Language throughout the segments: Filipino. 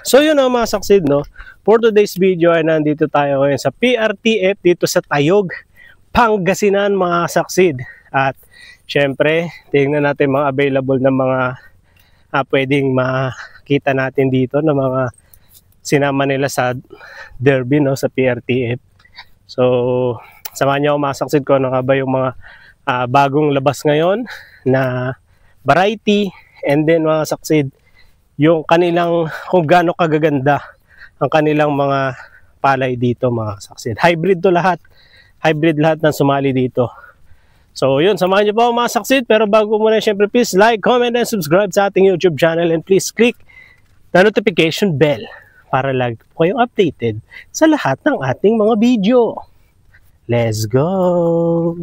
So yun ang mga saksid, no? For today's video ay nandito tayo ngayon sa PRTF dito sa Tayog, Pangasinan mga saksid. At syempre, tingnan natin mga available na mga pwedeng makita natin dito na mga sinama nila sa derby, no, sa PRTF. So samahan niyo ako mga saksid ko ano nga ba yung mga bagong labas ngayon na variety, and then mga saksid yung kanilang kung gaano kagaganda ang kanilang mga palay dito mga saksid. Hybrid to lahat. Hybrid lahat ng sumali dito. So yun, samahan niyo po mga saksid. Pero bago muna syempre please like, comment, and subscribe sa ating YouTube channel. And please click the notification bell para lagi po kayong updated sa lahat ng ating mga video. Let's go!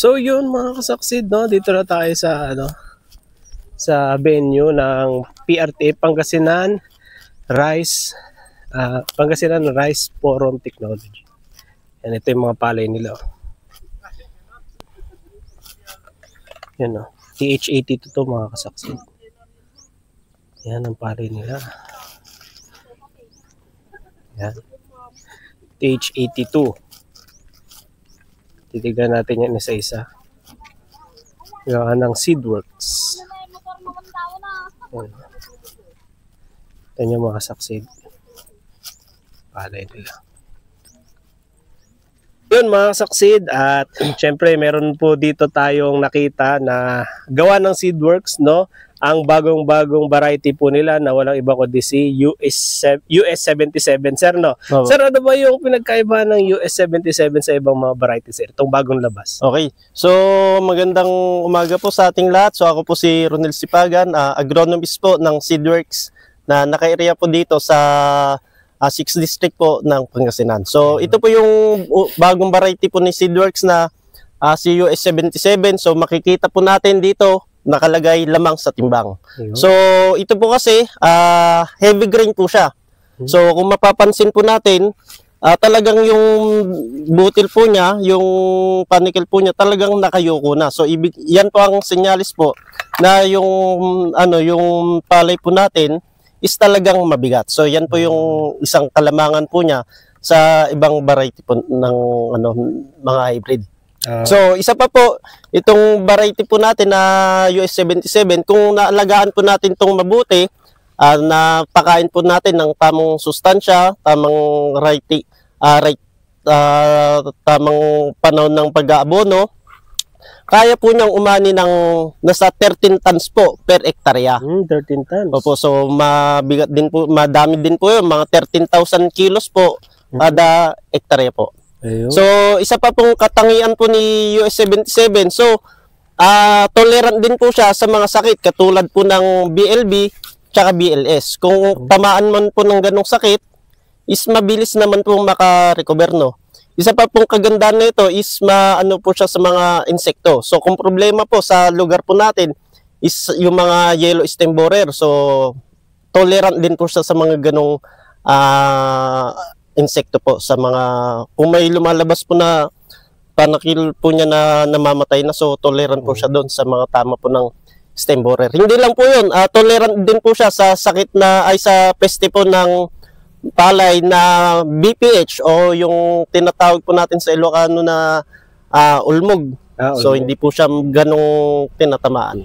So yun mga kasaksid, no, dito na tayo sa sa venue ng PRTF Pangasinan Rice Pangasinan Rice Forum Technology. Yan, ito yung mga palay nila. Yan, no, TH82 to mga kasaksid. Yan ang palay nila. Yan, TH82. Titignan natin yan isa-isa. Gawa ng Seedworks. Yan yung mga saksid. Palay nila. Yun mga saksid. At syempre meron po dito tayong nakita na gawa ng Seedworks, no? Ang bagong-bagong variety po nila na walang iba kundi si US77, sir, no? Oh. Sir, ano ba yung pinagkaiba ng US77 sa ibang mga variety, sir? Itong bagong labas. Okay. So, magandang umaga po sa ating lahat. So, ako po si Ronel Sipagan, agronomist po ng Seedworks na naka-area po dito sa 6th District po ng Pangasinan. So, ito po yung bagong variety po ni Seedworks na si US77. So, makikita po natin dito nakalagay lamang sa timbang. So ito po kasi heavy grain po siya. So kung mapapansin po natin, talagang yung butil po niya, yung panicle po niya talagang nakayuko na. So yan po ang senyalis po na yung yung palay po natin is talagang mabigat. So yan po yung isang kalamangan po niya sa ibang variety po ng mga hybrid. So, isa pa po, itong variety po natin na US77, kung naalagaan po natin itong mabuti, napakain po natin ng tamang sustansya, tamang tamang panahon ng pag-aabono, kaya po niyang umani ng nasa 13 tons po per hektarya. 13 tons. Opo, so mabigat din po, madami din po yun, mga 13,000 kilos po kada hektarya po. Ayun. So, isa pa pong katangian po ni US77. So, tolerant din po siya sa mga sakit katulad po ng BLB tsaka BLS. Kung tamaan man po ng ganong sakit, is mabilis naman po maka-recover, no? Isa pa pong kagandahan nito is po siya sa mga insekto. So, kung problema po sa lugar po natin is yung mga yellow stem borer. So, tolerant din po siya sa mga ganong insekto po, sa mga kung may lumalabas po na panakil po niya na namamatay na, so tolerant po siya doon sa mga tama po ng stem borer. Hindi lang po yun, tolerant din po siya sa sakit na ay sa peste po ng palay na BPH o yung tinatawag po natin sa Ilocano na ulmog. So hindi po siya ganong tinatamaan.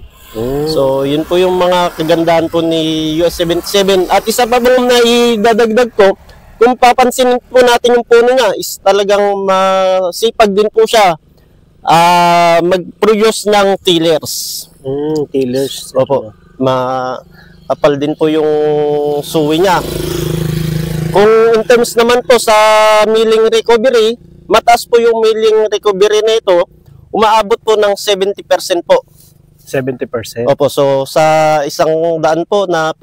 So yun po yung mga kagandahan po ni US77. At isa pa po na idadagdag ko, kung papansin po natin yung puno niya, is talagang masipag din po siya mag-produce ng tillers. Tillers. Opo. Kapal din po yung suwi niya. Kung in terms naman po sa milling recovery, mataas po yung milling recovery nito, umaabot po ng 70% po. 70%? Opo. So sa isang daan po na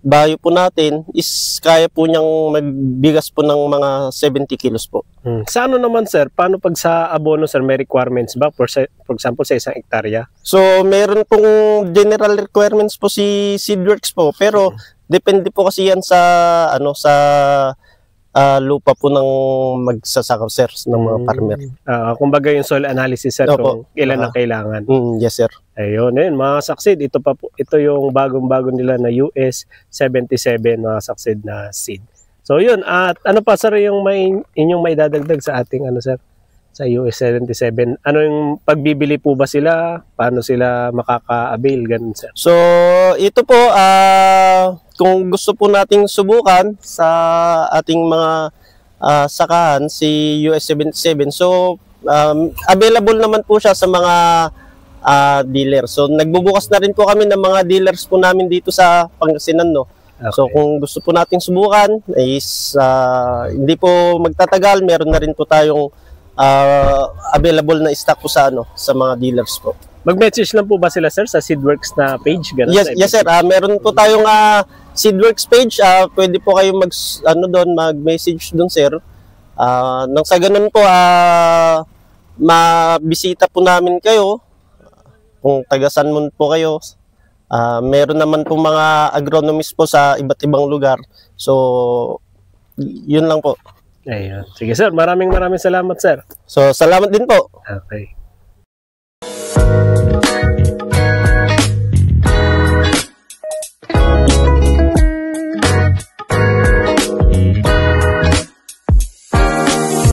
bayo po natin is kaya po niyang magbigas po ng mga 70 kilos po. Sa ano naman sir, paano pag sa abono sir, may requirements ba for example sa isang hektarya? So meron pong general requirements po si Seedworks po, pero depende po kasi yan sa lupa po ng magsasaka sir ng mga farmer. Kumbaga yung soil analysis sir, Opo. kung ilan ang kailangan. Yes sir. Ayun, mga saksid, ito yung bagong-bago nila na US 77 mga saksid na seed. So yun, at ano pa sir yung inyong may dadagdag sa ating sir? Sa US 77, ano yung pagbibili po ba sila? Paano sila makaka-avail? Ganun sir. So ito po, kung gusto po nating subukan sa ating mga sakahan, si US 77, so available naman po siya sa mga dealer. So nagbubukas na rin po kami ng mga dealers po namin dito sa Pangasinan, no. Okay. So kung gusto po nating subukan is hindi po magtatagal, meron na rin po tayong available na stock po sa sa mga dealers po. Mag-message lang po ba sila sir sa Seedworks na page? Ganun, Yes sir, meron po tayong Seedworks page. Pwede po kayong mag-message doon sir. Nang sa ganun po mabisita po namin kayo kung taga-san mo po kayo. Meron naman po mga agronomist po sa iba't ibang lugar. So yun lang po. Ayun. Sige sir, maraming salamat sir. So salamat din po. Okay.